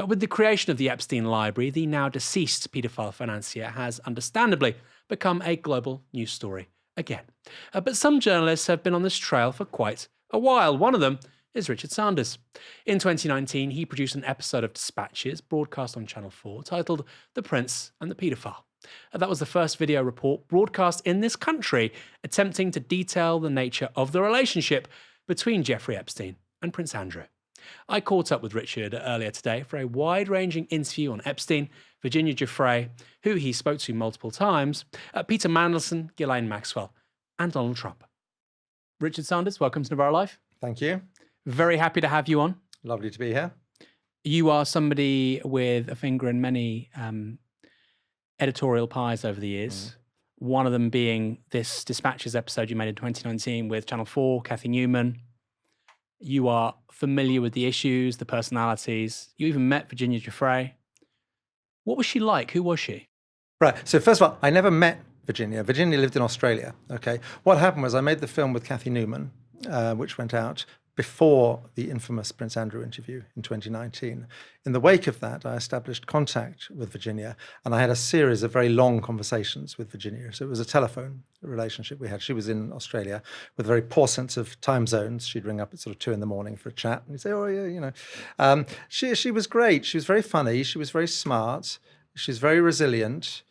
With the creation of the Epstein Library, the now deceased paedophile financier has understandably become a global news story again. But some journalists have been on this trail for quite a while. One of them is Richard Sanders. In 2019, he produced an episode of Dispatches broadcast on Channel 4 titled The Prince and the Paedophile. That was the first video report broadcast in this country attempting to detail the nature of the relationship between Giuffre Epstein and Prince Andrew. I caught up with Richard earlier today for a wide-ranging interview on Epstein, Virginia Giuffre, who he spoke to multiple times, Peter Mandelson, Ghislaine Maxwell, and Donald Trump. Richard Sanders, welcome to Novara Live. Thank you. Very happy to have you on. Lovely to be here. You are somebody with a finger in many editorial pies over the years. One of them being this Dispatches episode you made in 2019 with Channel 4, Cathy Newman. You are familiar with the issues, the personalities. You even met Virginia Giuffre. What was she like? Who was she? Right. So first of all, I never met Virginia. Virginia lived in Australia. Okay. What happened was I made the film with Cathy Newman, which went out before the infamous Prince Andrew interview in 2019. In the wake of that, I established contact with Virginia, and I had a series of very long conversations with Virginia. So it was a telephone relationship we had. She was in Australia with a very poor sense of time zones. She'd ring up at sort of 2 a.m. for a chat, and he'd say, "Oh yeah, you know." She was great. She was very funny. She was very smart. She's very resilient.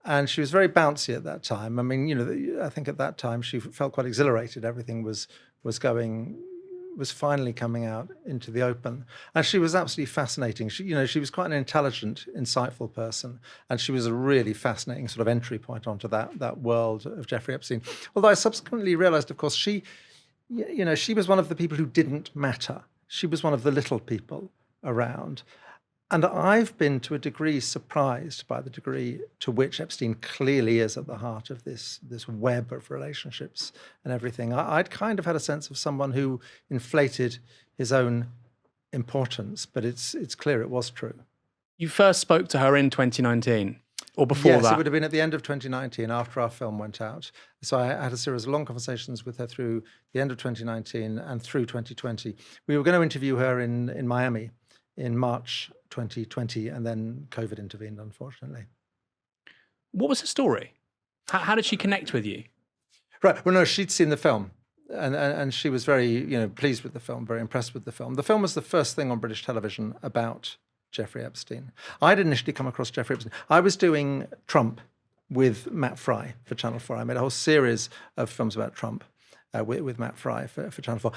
And she was very bouncy at that time. I mean, you know, I think at that time she felt quite exhilarated. Everything was finally coming out into the open. And she was absolutely fascinating. She was quite an intelligent, insightful person. And she was a really fascinating sort of entry point onto that world of Giuffre Epstein. Although I subsequently realized, of course, she was one of the people who didn't matter. She was one of the little people around. And I've been, to a degree, surprised by the degree to which Epstein clearly is at the heart of this web of relationships and everything. I'd kind of had a sense of someone who inflated his own importance, but it's clear it was true. You first spoke to her in 2019, or before that? Yes, it would have been at the end of 2019, after our film went out. So I had a series of long conversations with her through the end of 2019 and through 2020. We were going to interview her in Miami in March 2020, and then COVID intervened, unfortunately. What was her story? How did she connect with you? Right. Well, no, she'd seen the film, and she was very, pleased with the film, very impressed with the film. The film was the first thing on British television about Giuffre Epstein. I'd initially come across Giuffre Epstein. I was doing Trump with Matt Fry for Channel 4. I made a whole series of films about Trump with Matt Fry for Channel 4.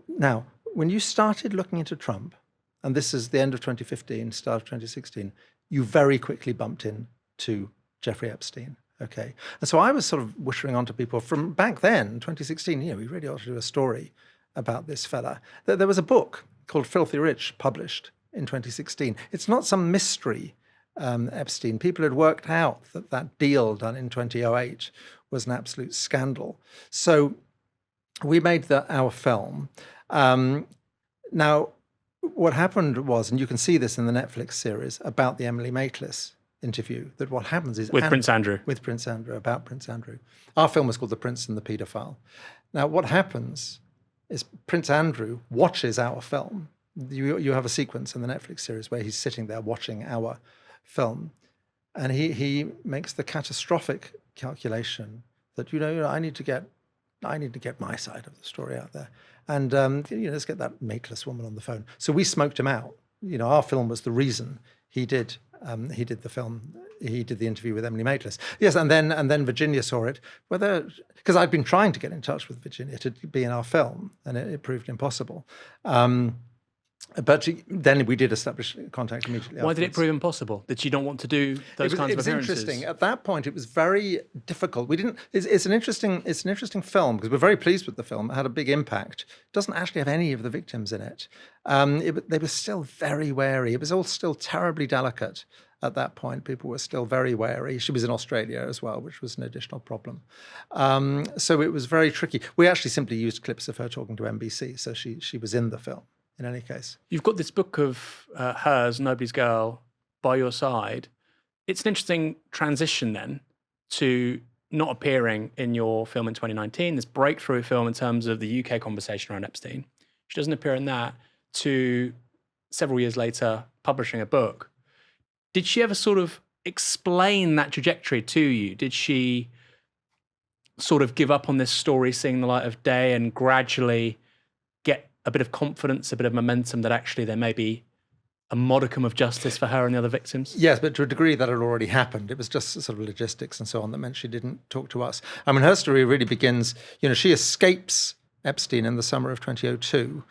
Now, when you started looking into Trump, and this is the end of 2015, start of 2016, you very quickly bumped into Giuffre Epstein, okay? And so I was sort of whittering onto people from back then, 2016, we really ought to do a story about this fella. There was a book called Filthy Rich published in 2016. It's not some mystery, Epstein. People had worked out that deal done in 2008 was an absolute scandal. So we made our film. Now, what happened was, and you can see this in the Netflix series about the Emily Maitlis interview, that what happens is... With Prince Andrew. With Prince Andrew, about Prince Andrew. Our film was called The Prince and the Paedophile. Now, what happens is Prince Andrew watches our film. You have a sequence in the Netflix series where he's sitting there watching our film, and he makes the catastrophic calculation that, I need to get my side of the story out there. And, let's get that Maitlis woman on the phone. So we smoked him out. Our film was the reason he did the film. He did the interview with Emily Maitlis. Yes, and then Virginia saw it. Because I'd been trying to get in touch with Virginia to be in our film, and it proved impossible. But then we did establish contact immediately afterwards. Why did it prove impossible? Did she not want to do those kinds of appearances? It was interesting. At that point, it was very difficult. It's an interesting film because we're very pleased with the film. It had a big impact. It doesn't actually have any of the victims in it. They were still very wary. It was all still terribly delicate at that point. People were still very wary. She was in Australia as well, which was an additional problem. So it was very tricky. We actually simply used clips of her talking to NBC, so she was in the film. In any case, you've got this book of hers, Nobody's Girl, by your side. It's an interesting transition then to not appearing in your film in 2019, this breakthrough film in terms of the UK conversation around Epstein. She doesn't appear in that, to several years later publishing a book. Did she ever sort of explain that trajectory to you? Did she sort of give up on this story seeing the light of day and gradually get a bit of confidence, a bit of momentum that actually there may be a modicum of justice for her and the other victims? Yes, but to a degree that had already happened. It was just sort of logistics and so on that meant she didn't talk to us. I mean, her story really begins, she escapes Epstein in the summer of 2002.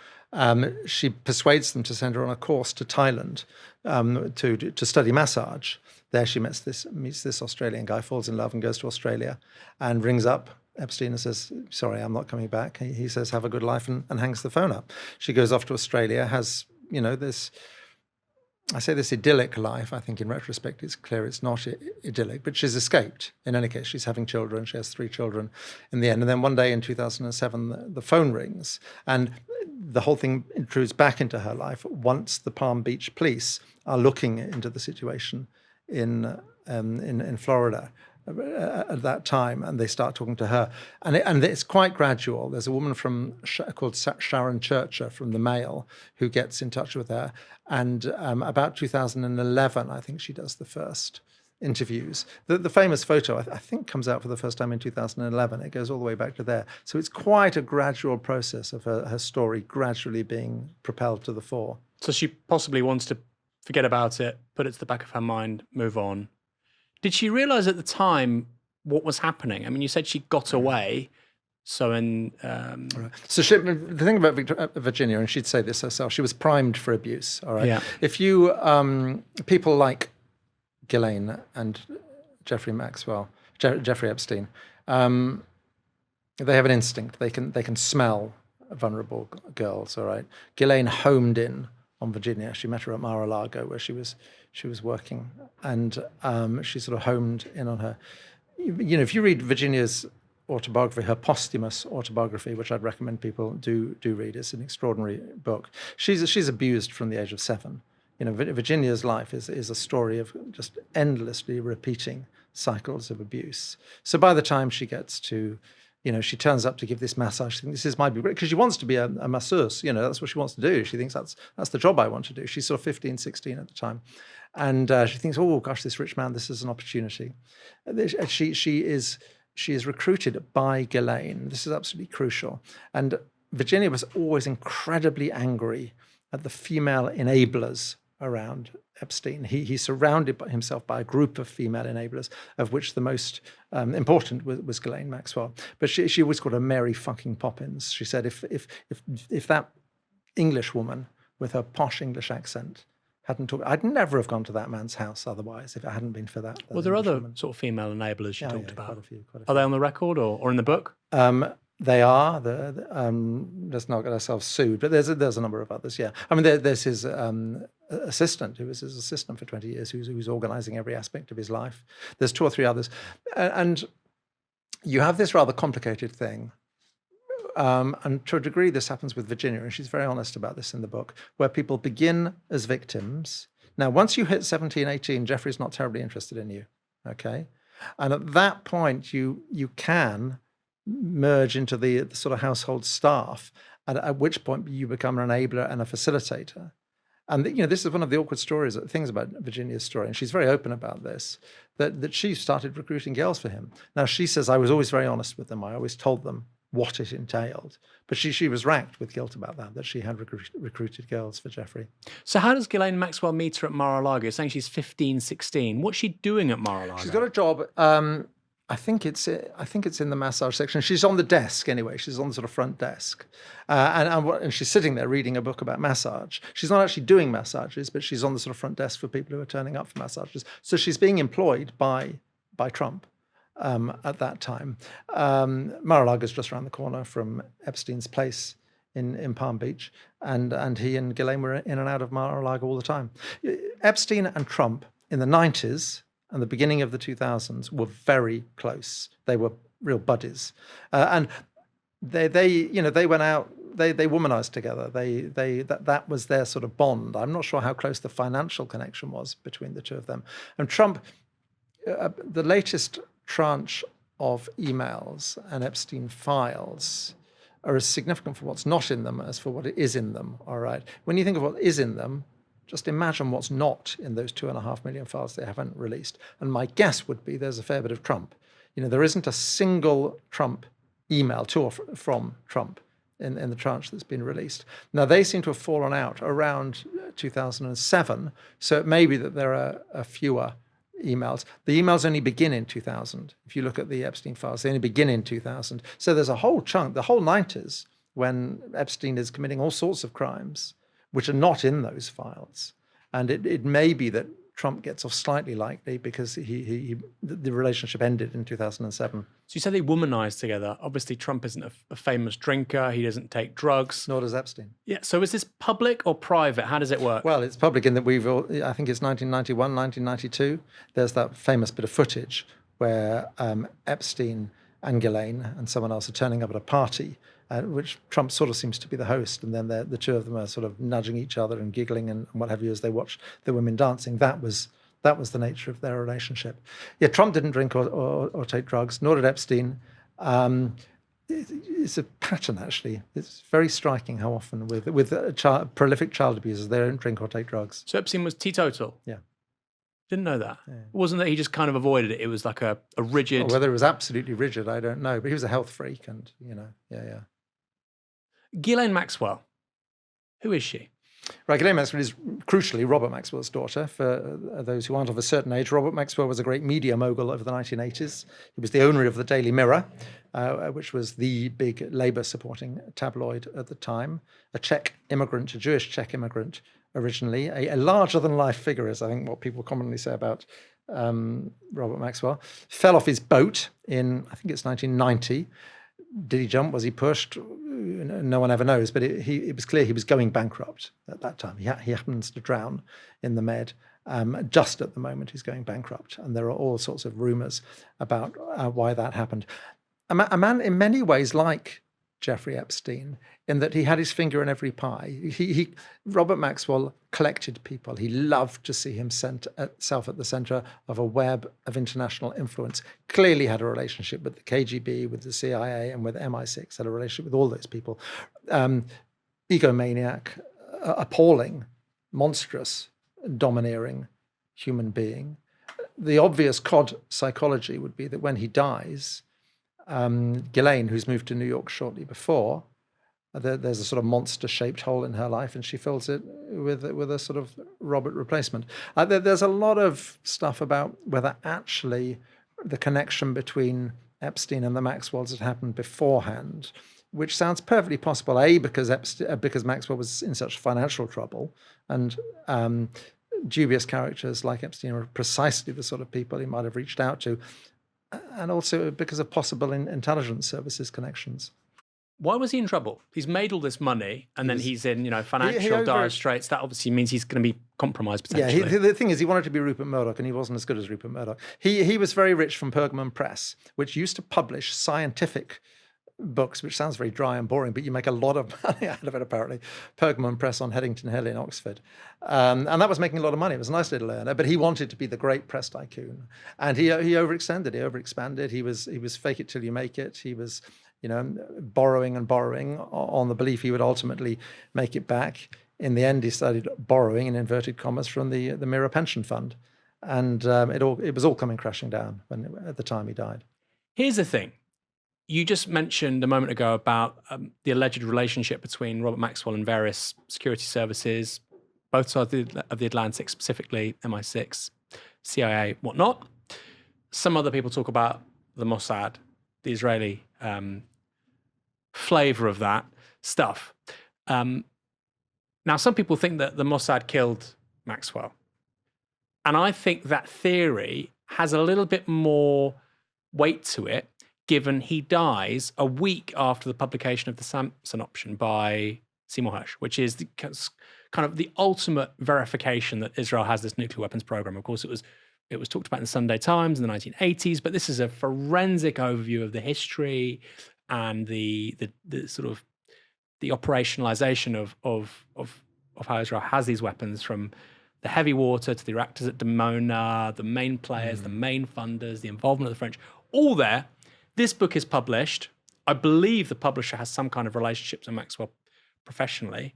She persuades them to send her on a course to Thailand to study massage. There she meets this Australian guy, falls in love and goes to Australia and rings up Epstein and says, sorry, I'm not coming back. He says, have a good life, and hangs the phone up. She goes off to Australia, has, this idyllic life. I think in retrospect, it's clear it's not idyllic, but she's escaped. In any case, she's having children. She has 3 children in the end. And then one day in 2007, the phone rings and the whole thing intrudes back into her life once the Palm Beach police are looking into the situation in Florida at that time, and they start talking to her, and it's quite gradual. There's a woman called Sharon Churcher from the Mail who gets in touch with her, and about 2011, I think she does the first interviews. The famous photo, I think, comes out for the first time in 2011. It goes all the way back to there. So it's quite a gradual process of her story gradually being propelled to the fore. So she possibly wants to forget about it, put it to the back of her mind, move on. Did she realize at the time what was happening? I mean, you said she got away. So right. So the thing about Virginia, and she'd say this herself, she was primed for abuse. All right. Yeah. If you people like Ghislaine and Jeffrey Epstein, they have an instinct. They can smell vulnerable girls. All right. Ghislaine homed in on Virginia. She met her at Mar-a-Lago where she was working, and she sort of homed in on her. If you read Virginia's autobiography, her posthumous autobiography, which I'd recommend people do read, it's an extraordinary book. She's abused from the age of 7. Virginia's life is a story of just endlessly repeating cycles of abuse. So by the time she gets to, she turns up to give this massage. She thinks this might be great because she wants to be a masseuse. That's what she wants to do. She thinks that's the job I want to do. She's sort of 15, 16 at the time. And she thinks, oh gosh, this rich man, this is an opportunity. She is recruited by Ghislaine. This is absolutely crucial. And Virginia was always incredibly angry at the female enablers around Epstein. He surrounded himself by a group of female enablers, of which the most important was Ghislaine Maxwell. But she always called her Mary fucking Poppins. She said if that English woman with her posh English accent hadn't talked, I'd never have gone to that man's house otherwise if it hadn't been for that. Well, there are other sort of female enablers you talked about. Quite a few. Are they on the record or in the book? They are. Let's not get ourselves sued, but there's a number of others. Yeah, I mean, there's his assistant, who was his assistant for 20 years, who's organising every aspect of his life. There's 2 or 3 others, and you have this rather complicated thing. And to a degree, this happens with Virginia, and she's very honest about this in the book, where people begin as victims. Now, once you hit 17, 18, Jeffrey's not terribly interested in you, okay? And at that point, you can merge into the sort of household staff, and at which point you become an enabler and a facilitator. And this is one of the awkward things about Virginia's story, and she's very open about this, that she started recruiting girls for him. Now, she says, I was always very honest with them. I always told them what it entailed. But she was racked with guilt about that she had recruited girls for Jeffrey. So how does Ghislaine Maxwell meet her at Mar-a-Lago? You're saying she's 15, 16. What's she doing at Mar-a-Lago? She's got a job. I think it's in the massage section. She's on the desk anyway. She's on the sort of front desk, and she's sitting there reading a book about massage. She's not actually doing massages, but she's on the sort of front desk for people who are turning up for massages. So she's being employed by Trump at that time. Mar-a-Lago is just around the corner from Epstein's place in Palm Beach, and he and Ghislaine were in and out of Mar-a-Lago all the time. Epstein and Trump in the 90s. And the beginning of the 2000s were very close. They were real buddies, and they went out. They womanized together. That was their sort of bond. I'm not sure how close the financial connection was between the 2 of them. And Trump, the latest tranche of emails and Epstein files are as significant for what's not in them as for what is in them, all right? When you think of what is in them, just imagine what's not in those 2.5 million files they haven't released. And my guess would be there's a fair bit of Trump. There isn't a single Trump email to or from Trump in the tranche that's been released. Now, they seem to have fallen out around 2007, so it may be that there are fewer emails. The emails only begin in 2000. If you look at the Epstein files, they only begin in 2000. So there's a whole chunk, the whole 90s, when Epstein is committing all sorts of crimes, which are not in those files. And it may be that Trump gets off slightly lightly because the relationship ended in 2007. So you said they womanized together. Obviously, Trump isn't a famous drinker. He doesn't take drugs. Nor does Epstein. Yeah. So is this public or private? How does it work? Well, it's public in that I think it's 1991, 1992. There's that famous bit of footage where Epstein and Ghislaine and someone else are turning up at a party, which Trump sort of seems to be the host, and then the two of them are sort of nudging each other and giggling and what have you as they watch the women dancing. That was the nature of their relationship. Yeah, Trump didn't drink or take drugs, nor did Epstein. It's a pattern, actually. It's very striking how often with prolific child abusers, they don't drink or take drugs. So Epstein was teetotal? Yeah. Didn't know that. Yeah. Wasn't that he just kind of avoided it? It was like a rigid... Well, whether it was absolutely rigid, I don't know. But he was a health freak and, yeah. Ghislaine Maxwell. Who is she? Right, Ghislaine Maxwell is crucially Robert Maxwell's daughter. For those who aren't of a certain age, Robert Maxwell was a great media mogul over the 1980s. He was the owner of the Daily Mirror, which was the big Labour-supporting tabloid at the time. A Jewish Czech immigrant originally. A larger-than-life figure is, I think, what people commonly say about Robert Maxwell. Fell off his boat in, I think it's 1990. Did he jump? Was he pushed? No one ever knows, but it was clear he was going bankrupt at that time. He happens to drown in the Med just at the moment he's going bankrupt. And there are all sorts of rumours about why that happened. A man in many ways like Jeffrey Epstein, in that he had his finger in every pie. Robert Maxwell collected people. He loved to see himself at the centre of a web of international influence. Clearly had a relationship with the KGB, with the CIA, and with MI6, had a relationship with all those people. Egomaniac, appalling, monstrous, domineering human being. The obvious cod psychology would be that when he dies, Ghislaine, who's moved to New York shortly before, there's a sort of monster-shaped hole in her life, and she fills it with a sort of Robert replacement. There's a lot of stuff about whether actually the connection between Epstein and the Maxwells had happened beforehand, which sounds perfectly possible. Because Maxwell was in such financial trouble, and dubious characters like Epstein are precisely the sort of people he might have reached out to. And also because of possible intelligence services connections. Why was he in trouble? He's made all this money, and then he's in, financial dire straits. That obviously means he's going to be compromised potentially. Yeah, the thing is, he wanted to be Rupert Murdoch, and he wasn't as good as Rupert Murdoch. He was very rich from Pergamon Press, which used to publish scientific books, which sounds very dry and boring, but you make a lot of money out of it, apparently. Pergamon Press on Headington Hill in Oxford. And that was making a lot of money. It was a nice little earner, but he wanted to be the great press tycoon. And he overextended, he overexpanded. He was fake it till you make it. He was, borrowing and borrowing on the belief he would ultimately make it back. In the end, he started borrowing, in inverted commas, from the Mirror Pension Fund. And it was all coming crashing down at the time he died. Here's the thing. You just mentioned a moment ago about the alleged relationship between Robert Maxwell and various security services, both sides of the Atlantic, specifically MI6, CIA, whatnot. Some other people talk about the Mossad, the Israeli flavor of that stuff. Now, some people think that the Mossad killed Maxwell. And I think that theory has a little bit more weight to it, given he dies a week after the publication of the Samson option by Seymour Hersh, which is kind of the ultimate verification that Israel has this nuclear weapons program. Of course, it was talked about in the Sunday Times in the 1980s, but this is a forensic overview of the history and the sort of the operationalization of how Israel has these weapons, from the heavy water to the reactors at Dimona, the main players, the main funders, the involvement of the French, all there. This book is published. I believe the publisher has some kind of relationship to Maxwell professionally,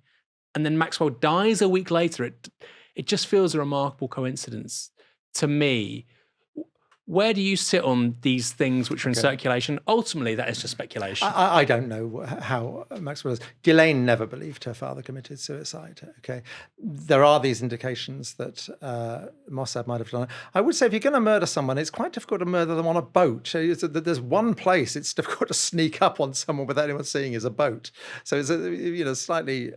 and then Maxwell dies a week later. It just feels a remarkable coincidence to me. Where do you sit on these things which are in circulation? Ultimately, that is just speculation. I don't know how Maxwell is. Ghislaine never believed her father committed suicide. Okay, there are these indications that Mossad might have done it. I would say if you're going to murder someone, it's quite difficult to murder them on a boat. There's one place it's difficult to sneak up on someone without anyone seeing is a boat. So it's slightly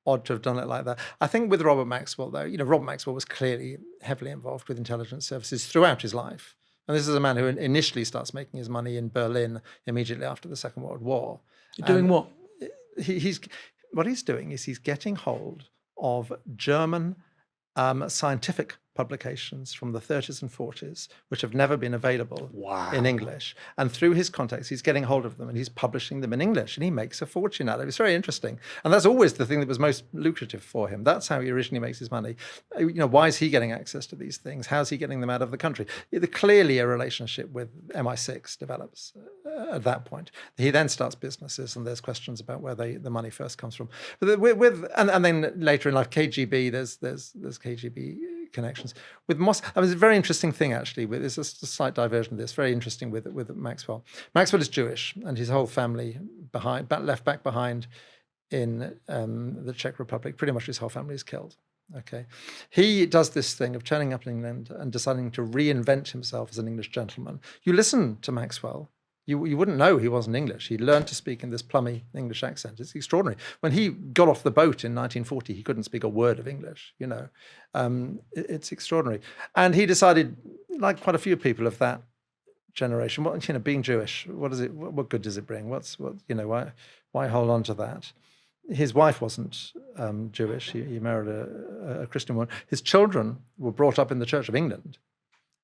odd to have done it like that. I think with Robert Maxwell, though, Robert Maxwell was clearly heavily involved with intelligence services throughout his life. And this is a man who initially starts making his money in Berlin immediately after the Second World War. Doing what? What he's doing is he's getting hold of German scientific publications from the 30s and 40s, which have never been available in English. And through his contacts, he's getting hold of them and he's publishing them in English, and he makes a fortune out of it. It's very interesting. And that's always the thing that was most lucrative for him. That's how he originally makes his money. Why is he getting access to these things? How's he getting them out of the country? Clearly a relationship with MI6 develops at that point. He then starts businesses, and there's questions about where the money first comes from. But and then later in life, KGB, there's KGB connections with Moss. I mean, it's a very interesting thing, actually. There's a slight diversion of this. Very interesting with Maxwell. Maxwell is Jewish, and his whole family left back behind in the Czech Republic. Pretty much his whole family is killed. Okay, he does this thing of turning up in England and deciding to reinvent himself as an English gentleman. You listen to Maxwell. You wouldn't know he wasn't English. He learned to speak in this plummy English accent. It's extraordinary. When he got off the boat in 1940, he couldn't speak a word of English, It's extraordinary. And he decided, like quite a few people of that generation, being Jewish, what good does it bring? Why hold on to that? His wife wasn't Jewish. He married a Christian woman. His children were brought up in the Church of England.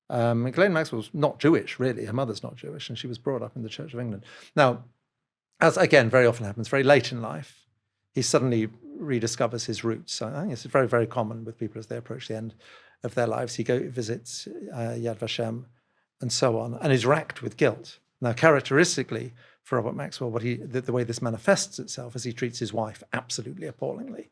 Ghislaine Maxwell's not Jewish, really. Her mother's not Jewish, and she was brought up in the Church of England. Now, as again very often happens, very late in life, he suddenly rediscovers his roots. So I think it's very, very common with people as they approach the end of their lives. He visits Yad Vashem and so on, and is racked with guilt. Now, characteristically for Robert Maxwell, the way this manifests itself is he treats his wife absolutely appallingly.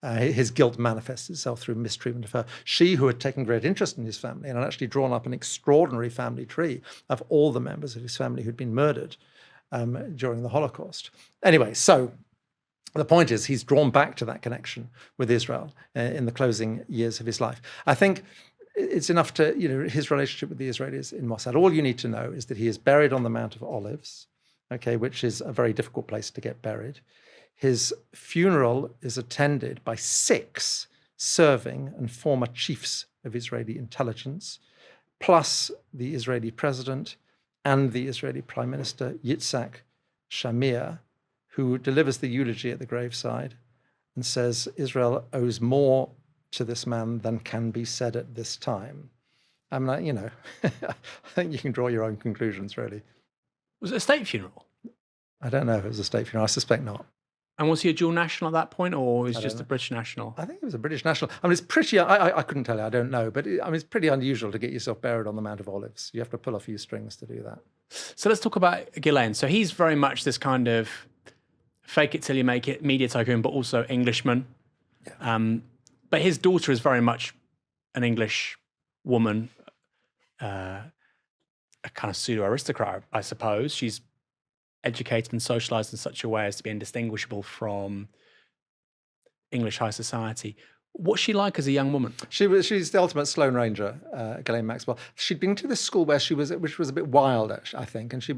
His guilt manifests itself through mistreatment of her. She, who had taken great interest in his family and had actually drawn up an extraordinary family tree of all the members of his family who'd been murdered during the Holocaust. Anyway, so the point is he's drawn back to that connection with Israel in the closing years of his life. I think it's enough to, his relationship with the Israelis in Mossad. All you need to know is that he is buried on the Mount of Olives, which is a very difficult place to get buried. His funeral is attended by 6 serving and former chiefs of Israeli intelligence, plus the Israeli president and the Israeli Prime Minister Yitzhak Shamir, who delivers the eulogy at the graveside and says Israel owes more to this man than can be said at this time. I'm like, I think you can draw your own conclusions, really. Was it a state funeral? I don't know if it was a state funeral. I suspect not. And was he a dual national at that point, or was he just a British national? I think he was a British national. I mean, it's pretty, I couldn't tell you, I don't know, but it's pretty unusual to get yourself buried on the Mount of Olives. You have to pull a few strings to do that. So let's talk about Ghislaine. So he's very much this kind of fake it till you make it media tycoon, but also Englishman. Yeah. But his daughter is very much an English woman, a kind of pseudo-aristocrat, I suppose. She's educated and socialized in such a way as to be indistinguishable from English high society. What's she like as a young woman? She's the ultimate Sloane Ranger, Ghislaine Maxwell. She'd been to this school which was a bit wild, I think, and she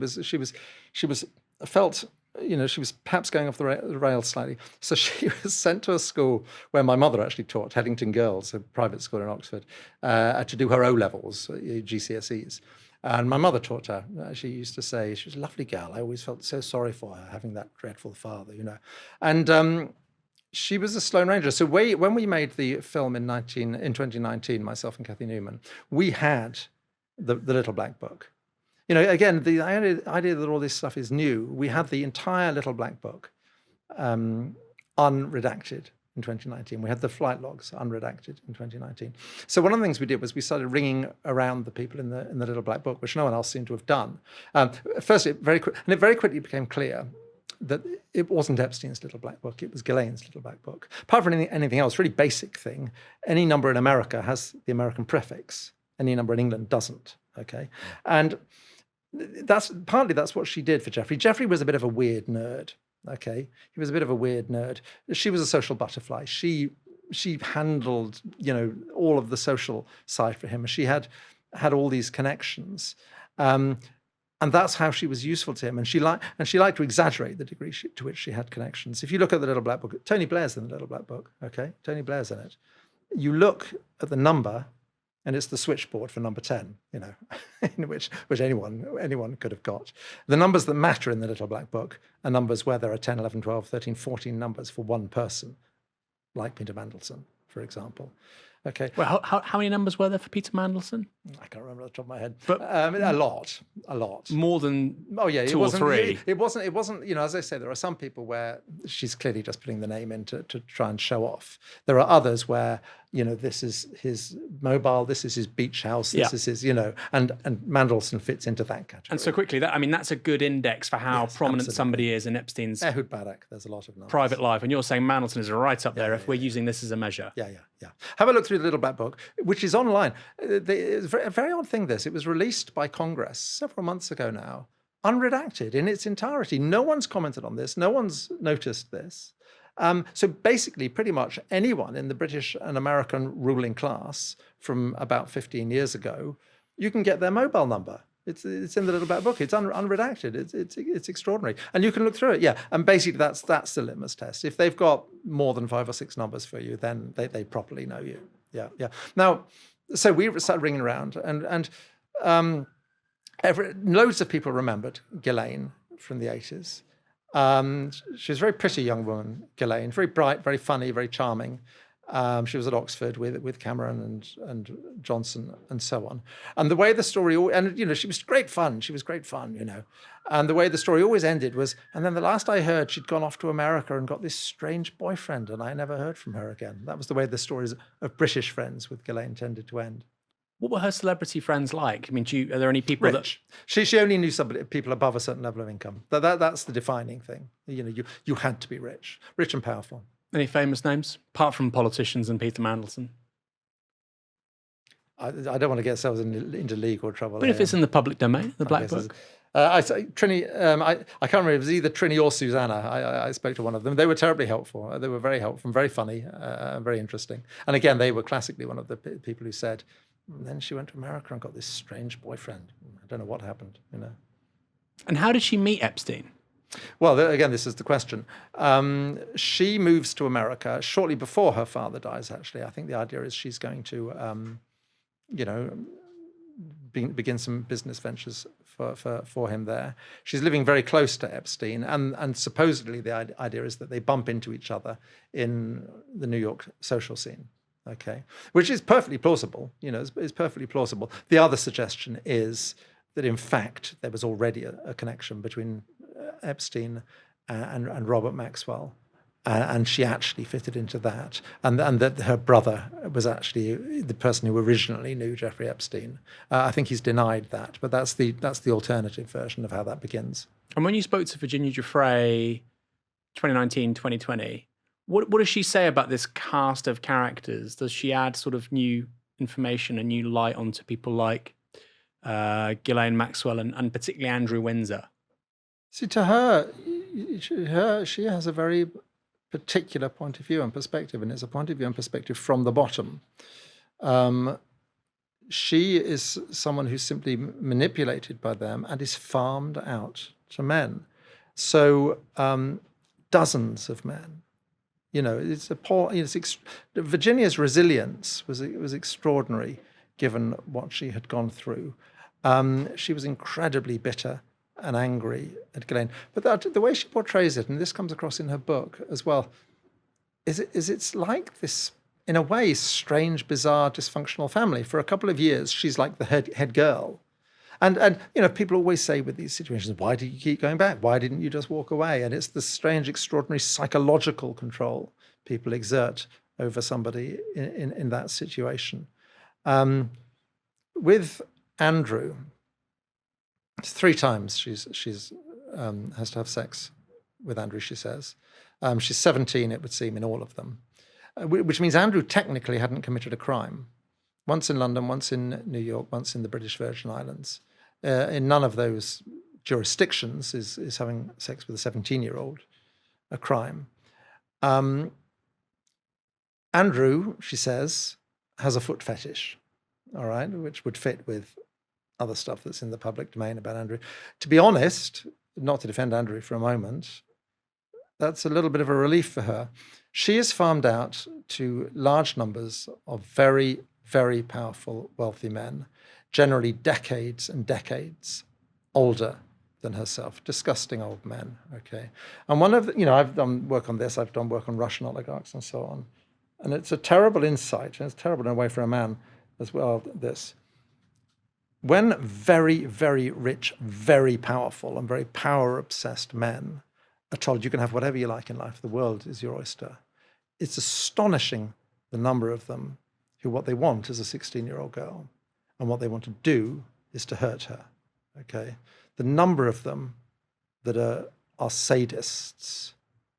felt, she was perhaps going off the rails slightly. So she was sent to a school where my mother actually taught, Headington Girls, a private school in Oxford, to do her O-levels, GCSEs. And my mother taught her. She used to say, she was a lovely girl. I always felt so sorry for her, having that dreadful father, And she was a Sloane Ranger. So when we made the film in 2019, myself and Cathy Newman, we had the Little Black Book. Again, the idea that all this stuff is new, we had the entire Little Black Book, unredacted, in 2019. We had the flight logs unredacted in 2019. So one of the things we did was we started ringing around the people in the little black book, which no one else seemed to have done. First, it very quickly became clear that it wasn't Epstein's little black book, it was Ghislaine's little black book. Apart from anything else, really basic thing, any number in America has the American prefix, any number in England doesn't, okay? And that's what she did for Giuffre. Giuffre was a bit of a weird nerd, okay? He was a bit of a weird nerd. She was a social butterfly. She handled, all of the social side for him. She had all these connections. And that's how she was useful to him. And she liked to exaggerate the degree to which she had connections. If you look at the little black book, Tony Blair's in the little black book, okay? Tony Blair's in it. You look at the number, and it's the switchboard for number 10, in which anyone could have got. The numbers that matter in the little black book are numbers where there are 10, 11, 12, 13, 14 numbers for one person, like Peter Mandelson, for example. Okay. Well, how many numbers were there for Peter Mandelson? I can't remember off the top of my head. But a lot. More than two or three. It wasn't. As I say, there are some people where she's clearly just putting the name in to try and show off. There are others where this is his mobile, this is his beach house, this is his, and Mandelson fits into that category. And so quickly, that's a good index for how prominent absolutely. Somebody is in Epstein's Ehud Barak, there's a lot of numbers. Private life, and you're saying Mandelson is right up there if we're using this as a measure. Yeah. Have a look through the little black book, which is online. It's a very odd thing, this. It was released by Congress several months ago now, unredacted in its entirety. No one's commented on this. No one's noticed this. So basically, pretty much anyone in the British and American ruling class from about 15 years ago, you can get their mobile number. It's in the little black book. It's unredacted. It's extraordinary, and you can look through it. Yeah, and basically that's the litmus test. If they've got more than 5 or 6 numbers for you, then they properly know you. Yeah. Now, so we started ringing around, and loads of people remembered Ghislaine from the 80s. She was a very pretty young woman, Ghislaine, very bright, very funny, very charming. She was at Oxford with Cameron and Johnson and so on. And the way the story, she was great fun. And the way the story always ended was, and then the last I heard, she'd gone off to America and got this strange boyfriend, and I never heard from her again. That was the way the stories of British friends with Ghislaine tended to end. What were her celebrity friends like? I mean, are there any people rich? She only knew people above a certain level of income. That's the defining thing. You had to be rich and powerful. Any famous names, apart from politicians and Peter Mandelson? I don't want to get ourselves into legal trouble. But if it's in the public domain, the Black Book. I can't remember. It was either Trini or Susanna. I spoke to one of them. They were terribly helpful. They were very helpful, very funny, very interesting. And again, they were classically one of the people who said, and then she went to America and got this strange boyfriend. I don't know what happened, And how did she meet Epstein? Well, again, this is the question. She moves to America shortly before her father dies, actually. I think the idea is she's going to, begin some business ventures for him there. She's living very close to Epstein, and supposedly the idea is that they bump into each other in the New York social scene. Okay, which is perfectly plausible. It's perfectly plausible. The other suggestion is that, in fact, there was already a connection between Epstein and Robert Maxwell, and she actually fitted into that, and that her brother was actually the person who originally knew Jeffrey Epstein. I think he's denied that, but that's the alternative version of how that begins. And when you spoke to Virginia Giuffre, 2019, 2020. What does she say about this cast of characters? Does she add sort of new information and new light onto people like Ghislaine Maxwell and particularly Andrew Windsor? See, to her, she has a very particular point of view and perspective, and it's a point of view and perspective from the bottom. She is someone who's simply manipulated by them and is farmed out to men. So dozens of men. Virginia's resilience was extraordinary, given what she had gone through. She was incredibly bitter and angry at Ghislaine. But the way she portrays it, and this comes across in her book as well, is it's like this, in a way, strange, bizarre, dysfunctional family. For a couple of years, she's like the head girl. And people always say with these situations, why did you keep going back? Why didn't you just walk away? And it's the strange, extraordinary psychological control people exert over somebody in that situation. With Andrew, it's 3 times she's has to have sex with Andrew, she says. She's 17, it would seem, in all of them, which means Andrew technically hadn't committed a crime. Once in London, once in New York, once in the British Virgin Islands. In none of those jurisdictions is having sex with a 17-year-old a crime. Andrew, she says, has a foot fetish, all right, which would fit with other stuff that's in the public domain about Andrew. To be honest, not to defend Andrew for a moment, that's a little bit of a relief for her. She is farmed out to large numbers of very, very powerful, wealthy men, generally decades and decades older than herself. Disgusting old men, okay? And one of the, I've done work on this, I've done work on Russian oligarchs and so on. And it's a terrible insight, and it's terrible in a way for a man as well, this. When very, very rich, very powerful, and very power-obsessed men are told you can have whatever you like in life, the world is your oyster, it's astonishing the number of them who what they want is a 16-year-old girl, and what they want to do is to hurt her, okay? The number of them that are sadists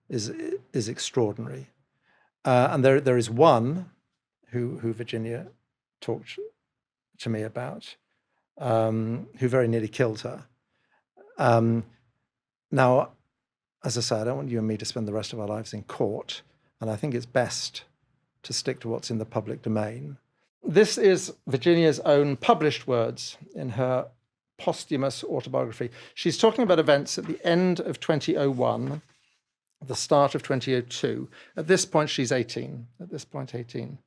is extraordinary. And there is one who Virginia talked to me about, who very nearly killed her. Now, as I say, I don't want you and me to spend the rest of our lives in court, and I think it's best to stick to what's in the public domain. This is Virginia's own published words in her posthumous autobiography. She's talking about events at the end of 2001, the start of 2002. At this point, she's 18. At this point, 18.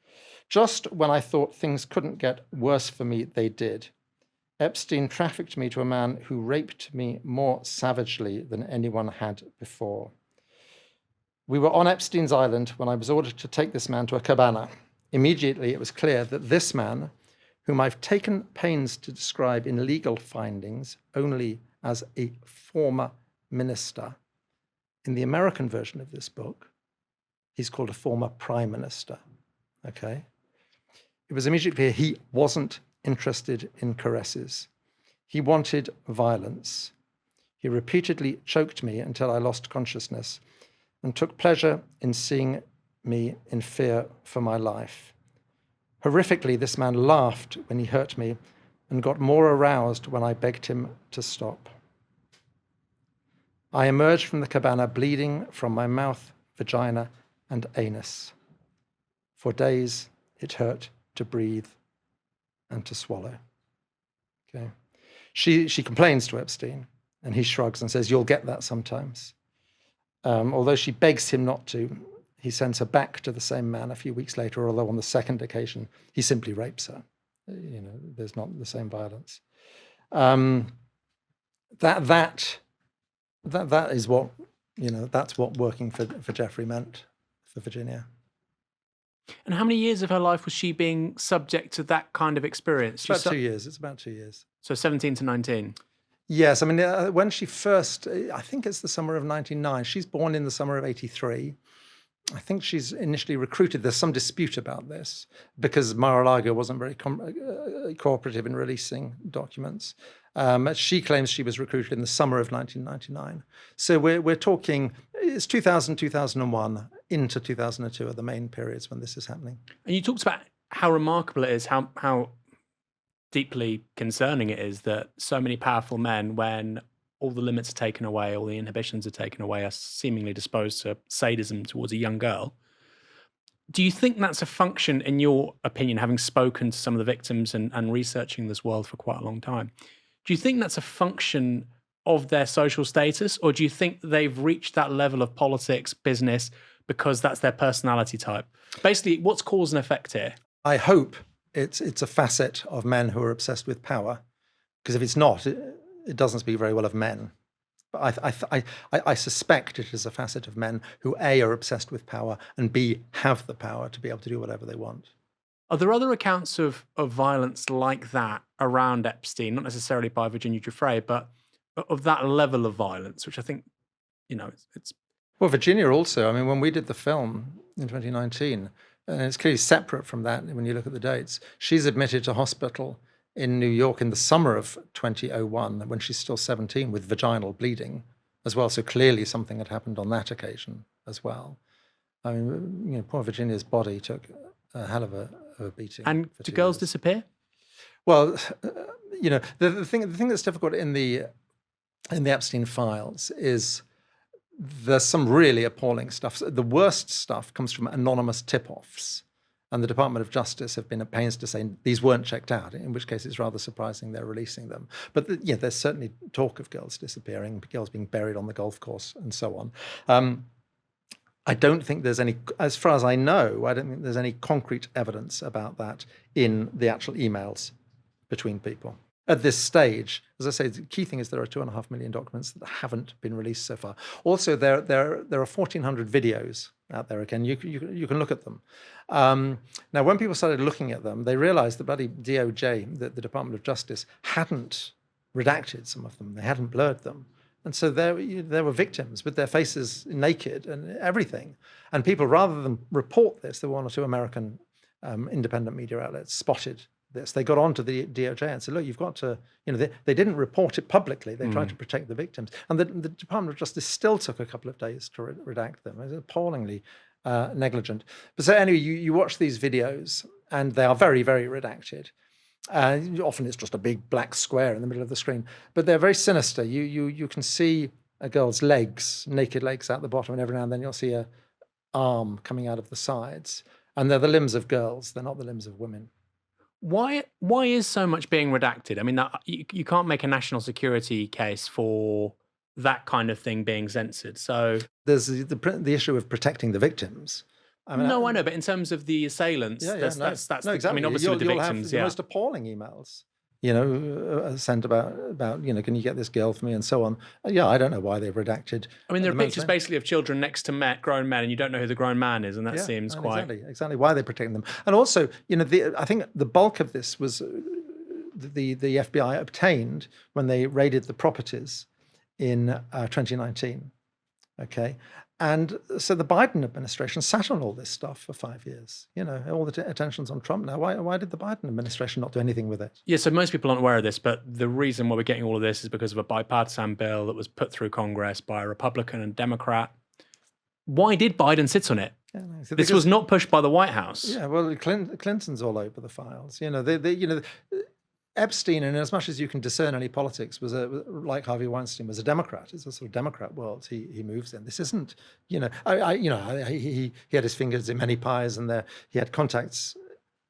Just when I thought things couldn't get worse for me, they did. Epstein trafficked me to a man who raped me more savagely than anyone had before. We were on Epstein's Island when I was ordered to take this man to a cabana. Immediately, it was clear that this man, whom I've taken pains to describe in legal findings only as a former minister, in the American version of this book, he's called a former prime minister, okay? It was immediately clear he wasn't interested in caresses. He wanted violence. He repeatedly choked me until I lost consciousness and took pleasure in seeing me in fear for my life. Horrifically, this man laughed when he hurt me and got more aroused when I begged him to stop. I emerged from the cabana bleeding from my mouth, vagina, and anus. For days, it hurt to breathe and to swallow. Okay. She complains to Epstein, and he shrugs and says, "You'll get that sometimes." Although she begs him not to, he sends her back to the same man a few weeks later, although on the second occasion, he simply rapes her. There's not the same violence. That is what, that's what working for Giuffre meant for Virginia. And how many years of her life was she being subject to that kind of experience? It's about 2 years. It's about 2 years. So 17 to 19. Yes, I mean, when she first, I think it's the summer of 99. She's born in the summer of 83. I think she's initially recruited. There's some dispute about this because Mar-a-Lago wasn't very cooperative in releasing documents. She claims she was recruited in the summer of 1999. So we're talking, it's 2000, 2001 into 2002 are the main periods when this is happening. And you talked about how remarkable it is, how deeply concerning it is that so many powerful men, when all the limits are taken away, all the inhibitions are taken away, are seemingly disposed to sadism towards a young girl. Do you think that's a function, in your opinion, having spoken to some of the victims and researching this world for quite a long time, do you think that's a function of their social status, or do you think they've reached that level of politics, business, because that's their personality type? Basically, what's cause and effect here? I hope it's a facet of men who are obsessed with power, because if it's not, it doesn't speak very well of men. But I suspect it is a facet of men who A, are obsessed with power, and B, have the power to be able to do whatever they want. Are there other accounts of violence like that around Epstein, not necessarily by Virginia Giuffre, but of that level of violence, which I think, it's... Well, Virginia also, I mean, when we did the film, in 2019. And it's clearly separate from that when you look at the dates. She's admitted to hospital in New York in the summer of 2001, when she's still 17, with vaginal bleeding as well. So clearly something had happened on that occasion as well. I mean, poor Virginia's body took a hell of a beating. And do girls disappear? Well, the thing that's difficult in the Epstein files is there's some really appalling stuff. The worst stuff comes from anonymous tip-offs, and the Department of Justice have been at pains to say these weren't checked out, in which case it's rather surprising they're releasing them. But there's certainly talk of girls disappearing, girls being buried on the golf course and so on. I don't think there's any, as far as I know, I don't think there's any concrete evidence about that in the actual emails between people. At this stage, as I say, the key thing is there are 2.5 million documents that haven't been released so far. Also, there are 1,400 videos out there. Again, you can look at them. Now, when people started looking at them, they realized the bloody DOJ, the Department of Justice, hadn't redacted some of them. They hadn't blurred them. And so there were victims with their faces naked and everything. And people, rather than report this, there were one or two American independent media outlets spotted this. They got onto the DOJ and said, look, you've got to, they didn't report it publicly. They tried to protect the victims. And the Department of Justice still took a couple of days to redact them. It was appallingly negligent. But so anyway, you watch these videos and they are very, very redacted. Often it's just a big black square in the middle of the screen, but they're very sinister. You can see a girl's legs, naked legs out the bottom, and every now and then you'll see a arm coming out of the sides. And they're the limbs of girls. They're not the limbs of women. Why is so much being redacted? I mean, you can't make a national security case for that kind of thing being censored. So there's the issue of protecting the victims. I know, but in terms of the assailants, that's exactly. I mean, obviously with the you'll victims, have the most appalling emails, sent about, can you get this girl for me and so on. I don't know why they've redacted. I mean, there are pictures basically of children next to grown men, and you don't know who the grown man is, and that seems quite... Exactly. Why are they protecting them? And also, I think the bulk of this was the FBI obtained when they raided the properties in 2019, okay? And so the Biden administration sat on all this stuff for 5 years. All the attention's on Trump now. Why did the Biden administration not do anything with it? Yeah, so most people aren't aware of this, but the reason why we're getting all of this is because of a bipartisan bill that was put through Congress by a Republican and Democrat. Why did Biden sit on it? This was not pushed by the White House. Yeah, well, Clinton's all over the files. Epstein, and as much as you can discern any politics, was like Harvey Weinstein, was a Democrat. It's a sort of Democrat world he moves in. This isn't, he had his fingers in many pies, and he had contacts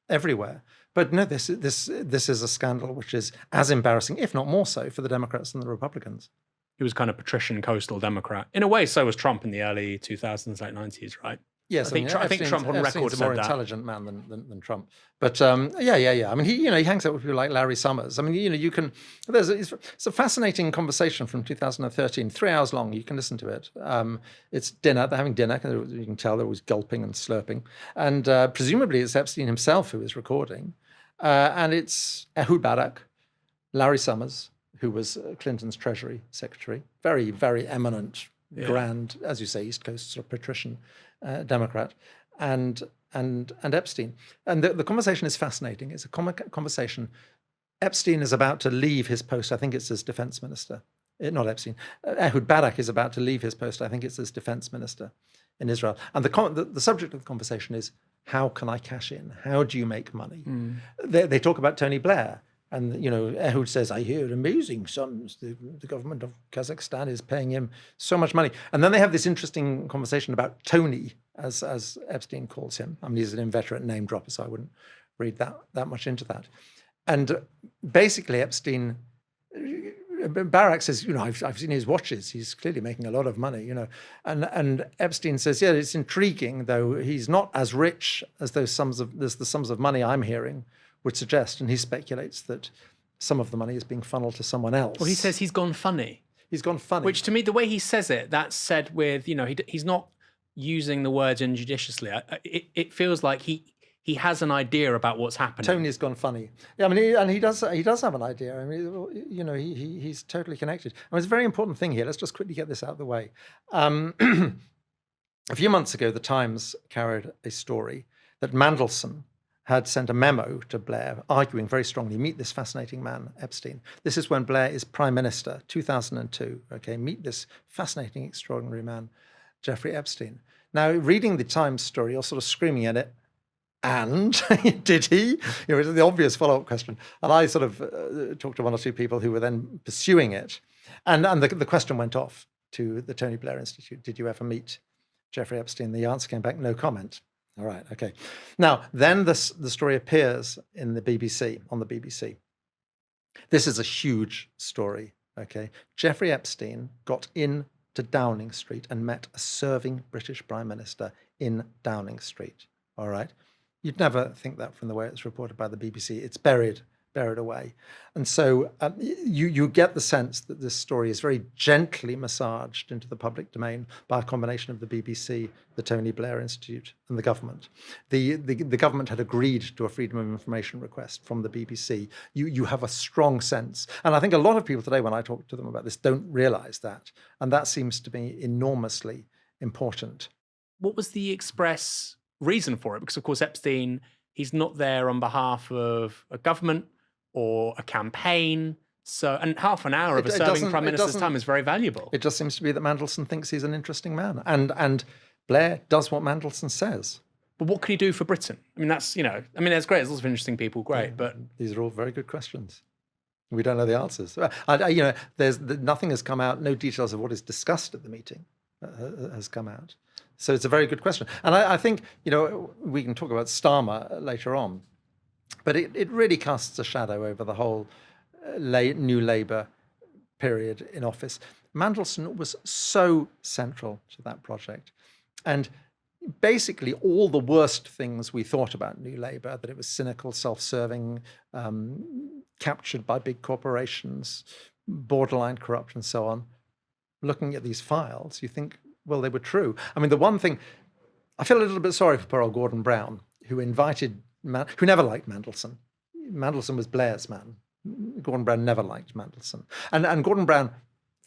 everywhere. But no, this is a scandal which is as embarrassing, if not more so, for the Democrats than the Republicans. He was kind of patrician coastal Democrat. In a way, so was Trump in the early 2000s, late 90s, right? Yes, I think Trump on record is a more intelligent man than Trump. But I mean, he hangs out with people like Larry Summers. I mean, it's a fascinating conversation from 2013, 3 hours long. You can listen to it. It's dinner. They're having dinner. You can tell they're always gulping and slurping. And presumably it's Epstein himself who is recording. And it's Ehud Barak, Larry Summers, who was Clinton's Treasury Secretary, very, very eminent, grand, as you say, East Coast sort of patrician Democrat, and Epstein. And the conversation is fascinating. It's a conversation. Epstein is about to leave his post. I think it's as defense minister. Not Epstein. Ehud Barak is about to leave his post. I think it's as defense minister in Israel. And the subject of the conversation is, how can I cash in? How do you make money? They talk about Tony Blair. And, Ehud says, I hear amazing sums. The government of Kazakhstan is paying him so much money. And then they have this interesting conversation about Tony, as Epstein calls him. I mean, he's an inveterate name dropper, so I wouldn't read that much into that. And basically, Barak says, I've seen his watches. He's clearly making a lot of money, And Epstein says, yeah, it's intriguing, though he's not as rich as the sums of money I'm hearing would suggest, and he speculates that some of the money is being funneled to someone else. Well, he says he's gone funny. He's gone funny. Which, to me, the way he says it, that's said with, he's not using the words injudiciously. It feels like he has an idea about what's happening. Tony's gone funny. Yeah, I mean, he does have an idea. I mean, he's totally connected. I mean, it's a very important thing here. Let's just quickly get this out of the way. A few months ago, the Times carried a story that Mandelson had sent a memo to Blair arguing very strongly, meet this fascinating man, Epstein. This is when Blair is Prime Minister, 2002. Okay, meet this fascinating, extraordinary man, Jeffrey Epstein. Now, reading the Times story, you're sort of screaming at it, and did he? It's the obvious follow-up question. And I sort of talked to one or two people who were then pursuing it. And the question went off to the Tony Blair Institute. Did you ever meet Jeffrey Epstein? The answer came back, no comment. All right, okay. Now, then the story appears in the BBC, on the BBC. This is a huge story, okay? Jeffrey Epstein got into Downing Street and met a serving British Prime Minister in Downing Street, all right? You'd never think that from the way it's reported by the BBC. It's buried away. And so you get the sense that this story is very gently massaged into the public domain by a combination of the BBC, the Tony Blair Institute, and the government. The government had agreed to a freedom of information request from the BBC. You have a strong sense. And I think a lot of people today, when I talk to them about this, don't realise that. And that seems to be enormously important. What was the express reason for it? Because, of course, Epstein, he's not there on behalf of a government or a campaign. So, and half an hour of a serving Prime Minister's time is very valuable. It just seems to be that Mandelson thinks he's an interesting man. And Blair does what Mandelson says. But what can he do for Britain? I mean, that's, that's great. There's lots of interesting people, great. But these are all very good questions. We don't know the answers. Nothing has come out, no details of what is discussed at the meeting has come out. So it's a very good question. And I think, we can talk about Starmer later on, but it really casts a shadow over the whole new Labour period in office. Mandelson was so central to that project. And basically all the worst things we thought about New Labour, that it was cynical, self-serving, captured by big corporations, borderline corrupt and so on, looking at these files, you think, well, they were true. I mean, the one thing, I feel a little bit sorry for poor old Gordon Brown, who who never liked Mandelson. Mandelson was Blair's man. Gordon Brown never liked Mandelson. And Gordon Brown,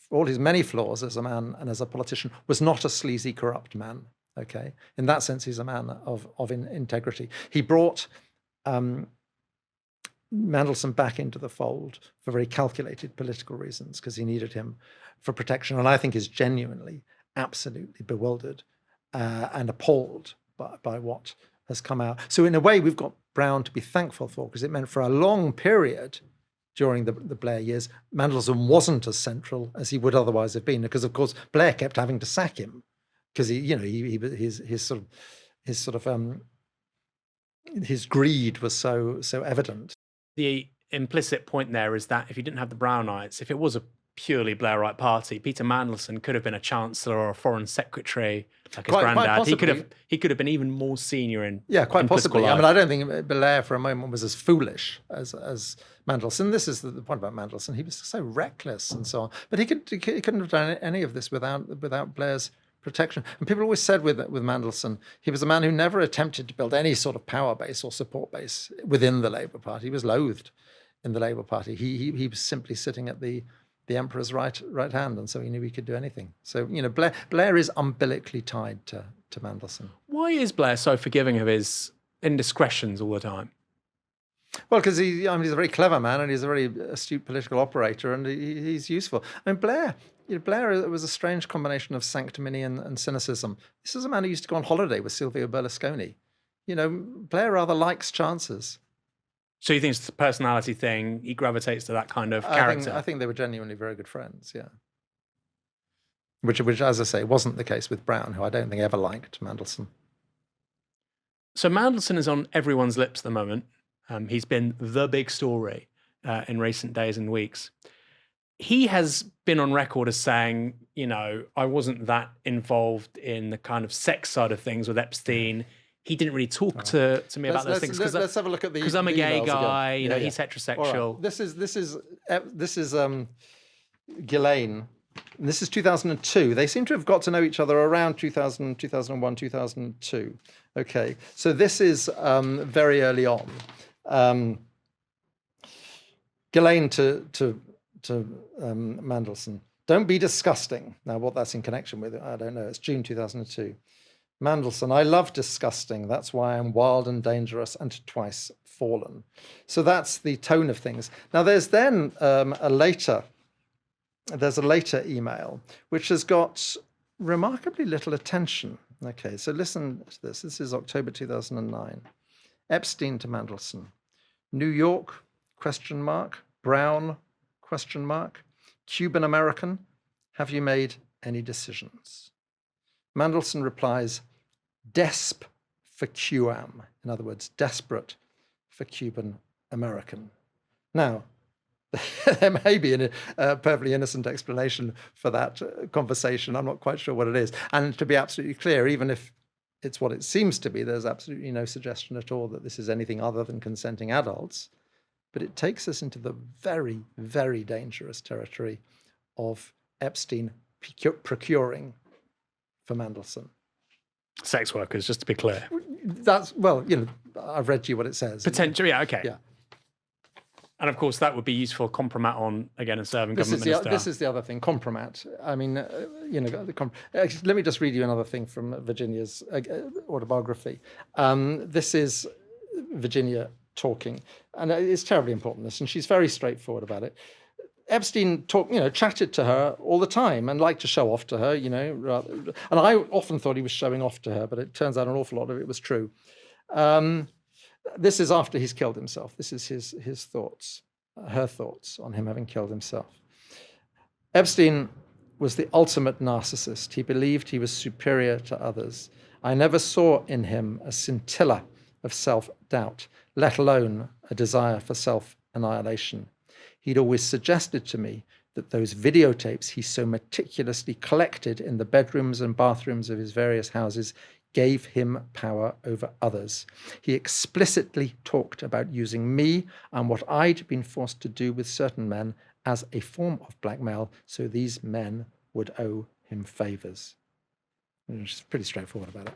for all his many flaws as a man and as a politician, was not a sleazy, corrupt man, okay? In that sense, he's a man of integrity. He brought Mandelson back into the fold for very calculated political reasons, because he needed him for protection, and I think is genuinely, absolutely bewildered and appalled by what has come out. So in a way, we've got Brown to be thankful for, because it meant for a long period during the Blair years, Mandelson wasn't as central as he would otherwise have been, because of course Blair kept having to sack him because his greed was so evident. The implicit point there is that if you didn't have the Brownites, if it was a purely Blairite party, Peter Mandelson could have been a chancellor or a foreign secretary, like his granddad. He could have been even more senior in quite possibly. Life. I mean, I don't think Blair for a moment was as foolish as Mandelson. This is the point about Mandelson. He was so reckless and so on, but he couldn't have done any of this without Blair's protection. And people always said with Mandelson, he was a man who never attempted to build any sort of power base or support base within the Labour Party. He was loathed in the Labour Party. He was simply sitting at the emperor's right hand, and so he knew he could do anything. So Blair is umbilically tied to Mandelson. Why is Blair so forgiving of his indiscretions all the time? Well, because he's a very clever man, and he's a very astute political operator, and he's useful. I mean, Blair was a strange combination of sanctimony and cynicism. This is a man who used to go on holiday with Silvio Berlusconi. Blair rather likes chances. So you think it's a personality thing? He gravitates to that kind of character? I think they were genuinely very good friends, yeah. Which, as I say, wasn't the case with Brown, who I don't think ever liked Mandelson. So Mandelson is on everyone's lips at the moment. He's been the big story in recent days and weeks. He has been on record as saying, I wasn't that involved in the kind of sex side of things with Epstein. He didn't really talk to me about those things. Let's have a look at because I'm a gay guy. He's heterosexual. Right. This is Ghislaine. This is 2002. They seem to have got to know each other around 2000, 2001, 2002. Okay, so this is very early on. Ghislaine to Mandelson. Don't be disgusting. Now, what that's in connection with, I don't know. It's June 2002. Mandelson, I love disgusting. That's why I'm wild and dangerous and twice fallen. So that's the tone of things. Now there's then there's a later email which has got remarkably little attention. Okay, so listen to this. This is October 2009. Epstein to Mandelson. New York, ? Brown, ? Cuban American, have you made any decisions? Mandelson replies, desp for QAM. In other words, desperate for Cuban American. Now, there may be a perfectly innocent explanation for that conversation. I'm not quite sure what it is. And to be absolutely clear, even if it's what it seems to be, there's absolutely no suggestion at all that this is anything other than consenting adults. But it takes us into the very, very dangerous territory of Epstein procuring for Mandelson. Sex workers, just to be clear. That's, well, I've read to you what it says. Potentially, yeah, okay. Yeah. And of course, that would be useful compromat on, again, a serving government minister. This is the other thing, compromat. I mean, let me just read you another thing from Virginia's autobiography. This is Virginia talking, and it's terribly important, this, and she's very straightforward about it. Epstein chatted to her all the time and liked to show off to her, and I often thought he was showing off to her, but it turns out an awful lot of it was true. This is after he's killed himself. This is his thoughts, her thoughts on him having killed himself. Epstein was the ultimate narcissist. He believed he was superior to others. I never saw in him a scintilla of self-doubt, let alone a desire for self-annihilation. He'd always suggested to me that those videotapes he so meticulously collected in the bedrooms and bathrooms of his various houses gave him power over others. He explicitly talked about using me and what I'd been forced to do with certain men as a form of blackmail, so these men would owe him favors. She's pretty straightforward about it.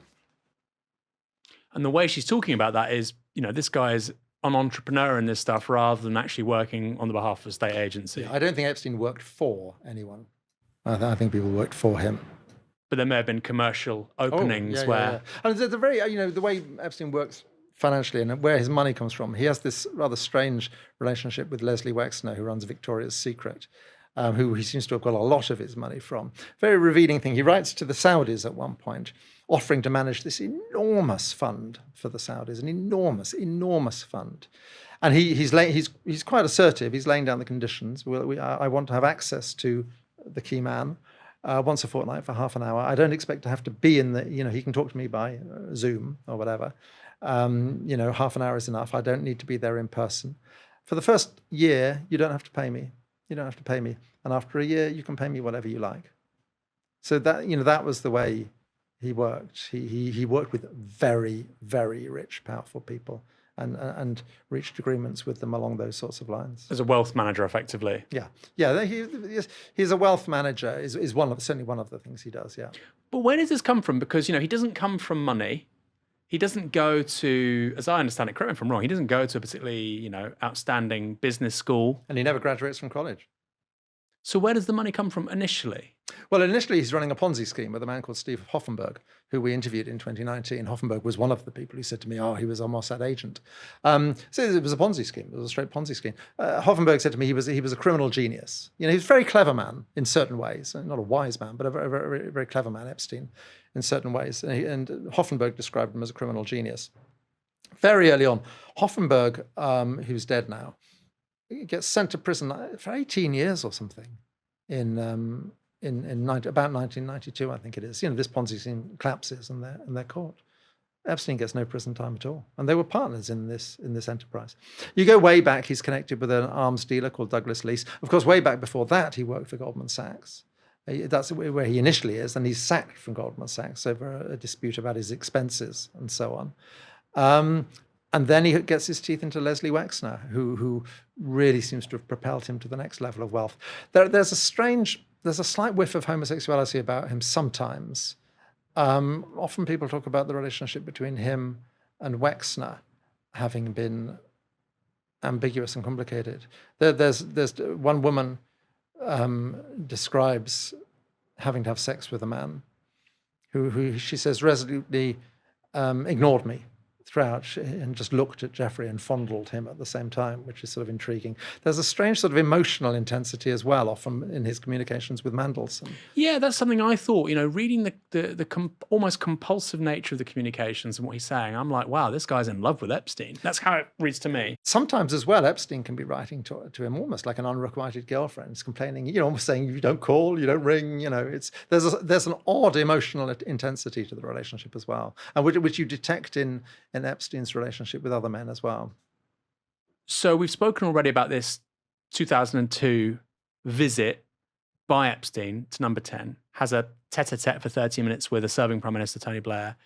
And the way she's talking about that is, this guy is an entrepreneur in this stuff rather than actually working on the behalf of a state agency. Yeah, I don't think Epstein worked for anyone. I think people worked for him. But there may have been commercial openings where... And the very, the way Epstein works financially and where his money comes from, he has this rather strange relationship with Leslie Wexner, who runs Victoria's Secret, who he seems to have got a lot of his money from. Very revealing thing. He writes to the Saudis at one point, offering to manage this enormous fund for the Saudis, an enormous, enormous fund. And he's quite assertive. He's laying down the conditions. I want to have access to the key man once a fortnight for half an hour. I don't expect to have to be in the, he can talk to me by Zoom or whatever. Half an hour is enough. I don't need to be there in person. For the first year, you don't have to pay me. You don't have to pay me. And after a year, you can pay me whatever you like. So that was the way he worked. He worked with very, very rich, powerful people and reached agreements with them along those sorts of lines. As a wealth manager, effectively. Yeah. He's a wealth manager. Is certainly one of the things he does. Yeah. But where does this come from? Because he doesn't come from money. He doesn't go to, as I understand it, correct me if I'm wrong, he doesn't go to a particularly outstanding business school, and he never graduates from college. So where does the money come from initially? Well, initially he's running a Ponzi scheme with a man called Steve Hoffenberg, who we interviewed in 2019. Hoffenberg was one of the people who said to me, he was a Mossad agent. So it was a Ponzi scheme. It was a straight Ponzi scheme. Hoffenberg said to me he was a criminal genius. He was a very clever man in certain ways. Not a wise man, but a very, very, very clever man, Epstein, in certain ways. And Hoffenberg described him as a criminal genius. Very early on, Hoffenberg, who's dead now, gets sent to prison for 18 years or something in about 1992, I think it is. This Ponzi scheme collapses and they're caught. Epstein gets no prison time at all, and they were partners in this enterprise. You go way back; he's connected with an arms dealer called Douglas Lease. Of course, way back before that, he worked for Goldman Sachs. That's where he initially is, and he's sacked from Goldman Sachs over a dispute about his expenses and so on. And then he gets his teeth into Leslie Wexner, who really seems to have propelled him to the next level of wealth. There's a slight whiff of homosexuality about him sometimes. Often people talk about the relationship between him and Wexner having been ambiguous and complicated. There's one woman describes having to have sex with a man who she says resolutely ignored me throughout and just looked at Giuffre and fondled him at the same time, which is sort of intriguing. There's a strange sort of emotional intensity as well, often in his communications with Mandelson. Yeah, that's something I thought. Reading the almost compulsive nature of the communications and what he's saying, I'm like, wow, this guy's in love with Epstein. That's how it reads to me. Sometimes as well, Epstein can be writing to him almost like an unrequited girlfriend. He's complaining, almost saying, you don't call, you don't ring. There's an odd emotional intensity to the relationship as well, and which you detect in Epstein's relationship with other men as well. So we've spoken already about this 2002 visit by Epstein to Number 10, has a tete-a-tete for 30 minutes with a serving Prime Minister, Tony Blair.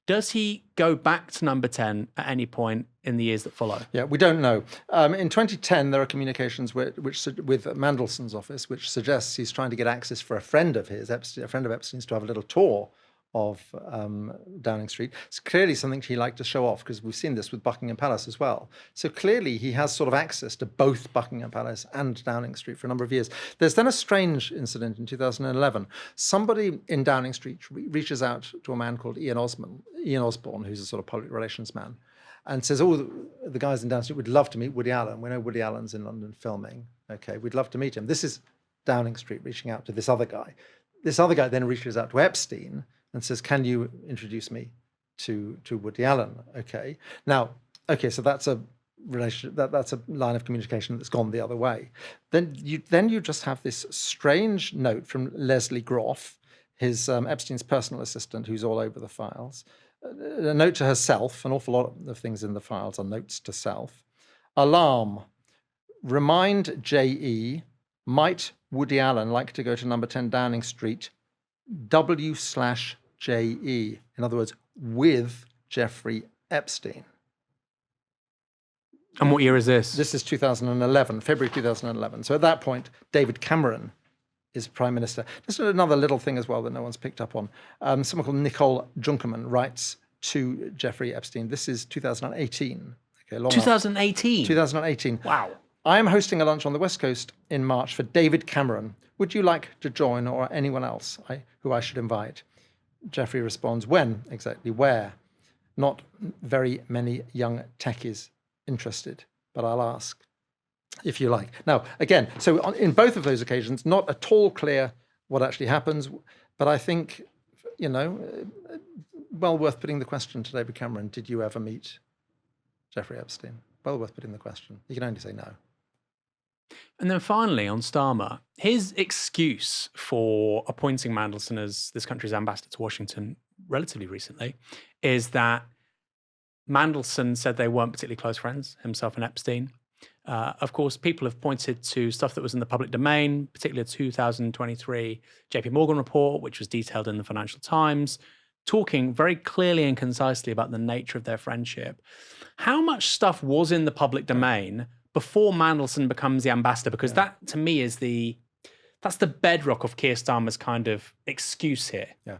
Does he go back to Number 10 at any point in the years that follow? Yeah, we don't know. In 2010, there are communications with Mandelson's office, which suggests he's trying to get access for a friend of his, a friend of Epstein's, to have a little tour of Downing Street. It's clearly something he liked to show off, because we've seen this with Buckingham Palace as well. So clearly he has sort of access to both Buckingham Palace and Downing Street for a number of years. There's then a strange incident in 2011. Somebody in Downing Street reaches out to a man called Ian Osborne, who's a sort of public relations man, and says, the guys in Downing Street would love to meet Woody Allen. We know Woody Allen's in London filming. Okay, we'd love to meet him. This is Downing Street reaching out to this other guy. This other guy then reaches out to Epstein and says, can you introduce me to Woody Allen? Okay. Now, so that's a relationship, that's a line of communication that's gone the other way. Then you just have this strange note from Leslie Groff, his Epstein's personal assistant, who's all over the files. A note to herself. An awful lot of things in the files are notes to self. Alarm. Remind J.E. Might Woody Allen like to go to Number 10 Downing Street, W/J.E. In other words, with Jeffrey Epstein. And what year is this? This is 2011, February 2011. So at that point, David Cameron is Prime Minister. Just another little thing as well that no one's picked up on. Someone called Nicole Junkerman writes to Jeffrey Epstein. This is 2018. Okay, 2018? 2018. Wow. I am hosting a lunch on the West Coast in March for David Cameron. Would you like to join, or anyone else who I should invite? Jeffrey responds, when exactly, where? Not very many young techies interested, but I'll ask if you like. Now, again, so in both of those occasions, not at all clear what actually happens, but I think, well worth putting the question to David Cameron, did you ever meet Jeffrey Epstein? Well worth putting the question. You can only say no. And then finally, on Starmer, his excuse for appointing Mandelson as this country's ambassador to Washington relatively recently is that Mandelson said they weren't particularly close friends, himself and Epstein. Of course, people have pointed to stuff that was in the public domain, particularly a 2023 JP Morgan report, which was detailed in the Financial Times, talking very clearly and concisely about the nature of their friendship. How much stuff was in the public domain before Mandelson becomes the ambassador? Because that, to me, that's the bedrock of Keir Starmer's kind of excuse here. Yeah,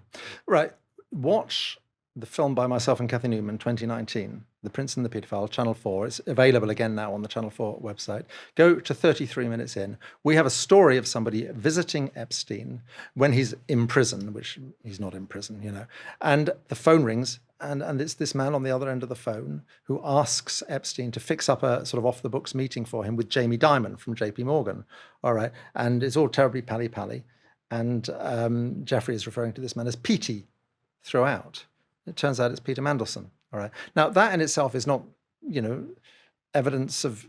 right. Watch the film by myself and Cathy Newman, 2019, The Prince and the Paedophile, Channel 4. It's available again now on the Channel 4 website. Go to 33 minutes in. We have a story of somebody visiting Epstein when he's in prison, which he's not in prison, and the phone rings, and it's this man on the other end of the phone who asks Epstein to fix up a sort of off-the-books meeting for him with Jamie Dimon from JP Morgan. All right. And it's all terribly pally-pally. And Jeffrey is referring to this man as Petey throughout. It turns out it's Peter Mandelson. All right. Now, that in itself is not, evidence of,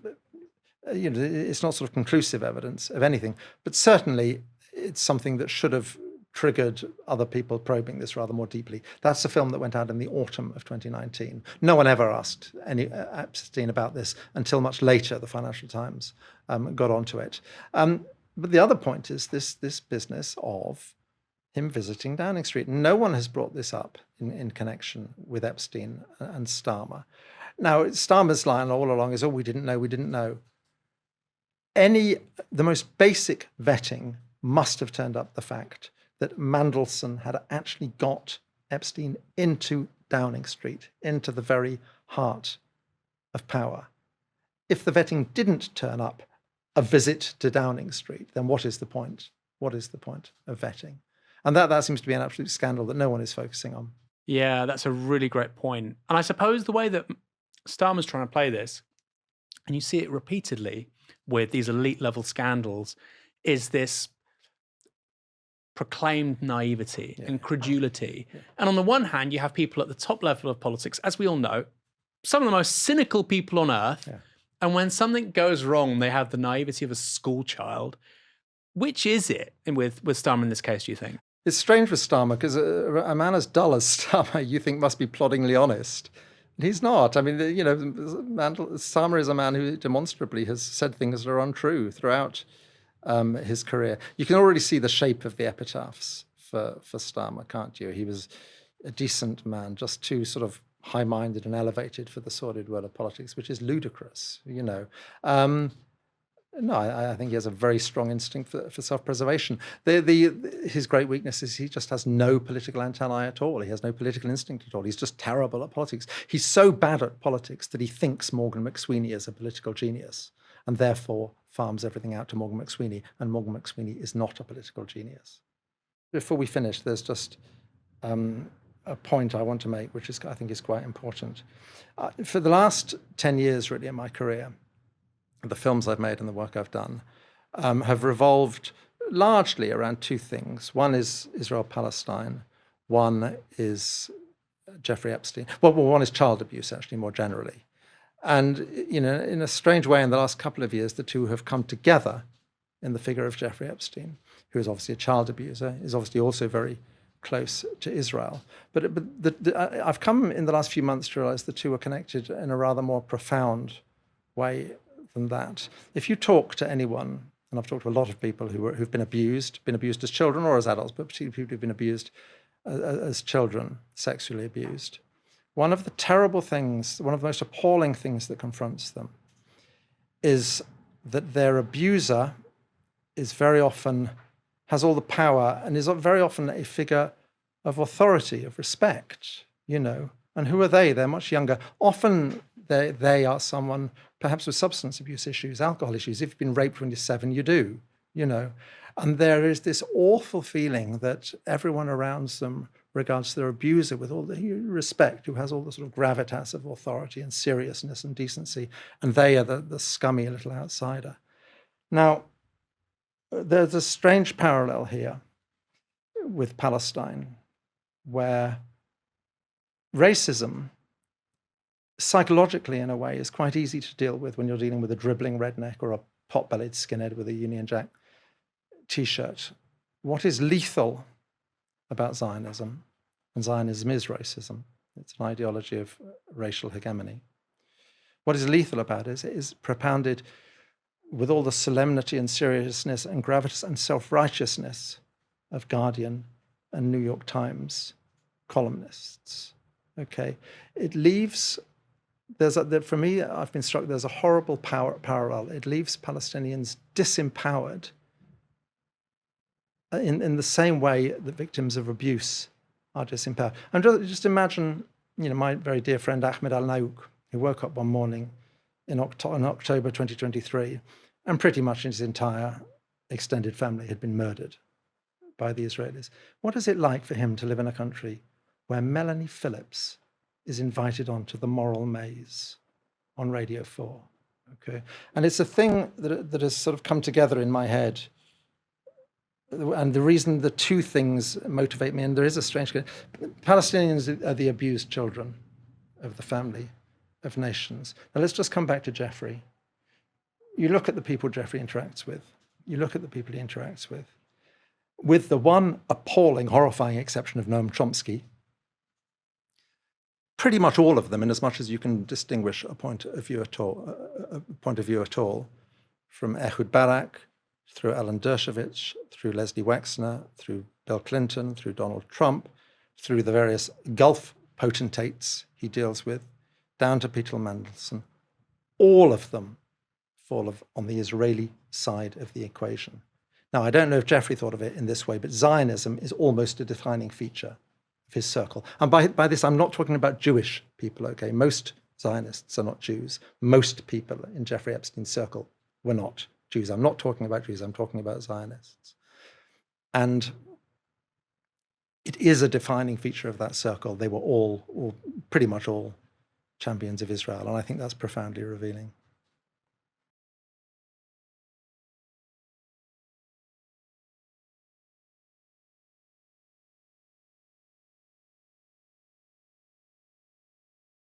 it's not sort of conclusive evidence of anything, but certainly it's something that should have triggered other people probing this rather more deeply. That's a film that went out in the autumn of 2019. No one ever asked Epstein about this until much later. The Financial Times got onto it. But the other point is this business of him visiting Downing Street. No one has brought this up in connection with Epstein and Starmer. Now, Starmer's line all along is, we didn't know. The most basic vetting must have turned up the fact that Mandelson had actually got Epstein into Downing Street, into the very heart of power. If the vetting didn't turn up a visit to Downing Street, then what is the point? What is the point of vetting? And that seems to be an absolute scandal that no one is focusing on. Yeah, that's a really great point. And I suppose the way that Starmer's trying to play this, and you see it repeatedly with these elite level scandals, is this proclaimed naivety and credulity. And on the one hand, you have people at the top level of politics, as we all know, some of the most cynical people on earth. Yeah. And when something goes wrong, they have the naivety of a school child. Which is it with Starmer in this case, do you think? It's strange with Starmer because a man as dull as Starmer you think must be ploddingly honest. He's not. I mean, Starmer is a man who demonstrably has said things that are untrue throughout his career. You can already see the shape of the epitaphs for Starmer, can't you? He was a decent man, just too sort of high-minded and elevated for the sordid world of politics, which is ludicrous, No, I think he has a very strong instinct for self-preservation. His great weakness is he just has no political antennae at all. He has no political instinct at all. He's just terrible at politics. He's so bad at politics that he thinks Morgan McSweeney is a political genius and therefore farms everything out to Morgan McSweeney, and Morgan McSweeney is not a political genius. Before we finish, there's just a point I want to make, which I think is quite important. For the last 10 years, really, in my career, the films I've made and the work I've done have revolved largely around two things. One is Israel-Palestine. One is Jeffrey Epstein. Well, one is child abuse, actually, more generally. And, in a strange way, in the last couple of years, the two have come together in the figure of Jeffrey Epstein, who is obviously a child abuser, is obviously also very close to Israel. But I've come in the last few months to realize the two are connected in a rather more profound way than that. If you talk to anyone, and I've talked to a lot of people who've been abused as children or as adults, but particularly people who've been abused as children, sexually abused, one of the terrible things, one of the most appalling things that confronts them is that their abuser is very often, has all the power and is very often a figure of authority, of respect, And who are they? They're much younger. Often they are someone perhaps with substance abuse issues, alcohol issues. If you've been raped when you're 7, you do, And there is this awful feeling that everyone around them regards their abuser with all the respect, who has all the sort of gravitas of authority and seriousness and decency, and they are the scummy little outsider. Now, there's a strange parallel here with Palestine, where racism, psychologically in a way, is quite easy to deal with when you're dealing with a dribbling redneck or a pot-bellied skinhead with a Union Jack t-shirt. What is lethal about Zionism, and Zionism is racism, it's an ideology of racial hegemony. What is lethal about it is propounded with all the solemnity and seriousness and gravitas and self-righteousness of Guardian and New York Times columnists. Okay, it leaves, for me, I've been struck, there's a horrible parallel. It leaves Palestinians disempowered in the same way that victims of abuse are disempowered. And just imagine, my very dear friend Ahmed Al-Naouk, who woke up one morning in October 2023, and pretty much his entire extended family had been murdered by the Israelis. What is it like for him to live in a country where Melanie Phillips is invited onto the moral maze on Radio 4? Okay, and it's a thing that has sort of come together in my head. And the reason the two things motivate me, and there is a strange, Palestinians are the abused children of the family of nations. Now let's just come back to Giuffre. You look at the people Giuffre interacts with. You look at the people he interacts with the one appalling, horrifying exception of Noam Chomsky. Pretty much all of them, in as much as you can distinguish a point of view at all, from Ehud Barak, through Alan Dershowitz, through Leslie Wexner, through Bill Clinton, through Donald Trump, through the various Gulf potentates he deals with, down to Peter Mandelson. All of them fall on the Israeli side of the equation. Now, I don't know if Giuffre thought of it in this way, but Zionism is almost a defining feature of his circle. And by this, I'm not talking about Jewish people, okay? Most Zionists are not Jews. Most people in Giuffre Epstein's circle were not Jews. I'm not talking about Jews, I'm talking about Zionists. And it is a defining feature of that circle. They were all, or pretty much all, champions of Israel, and I think that's profoundly revealing.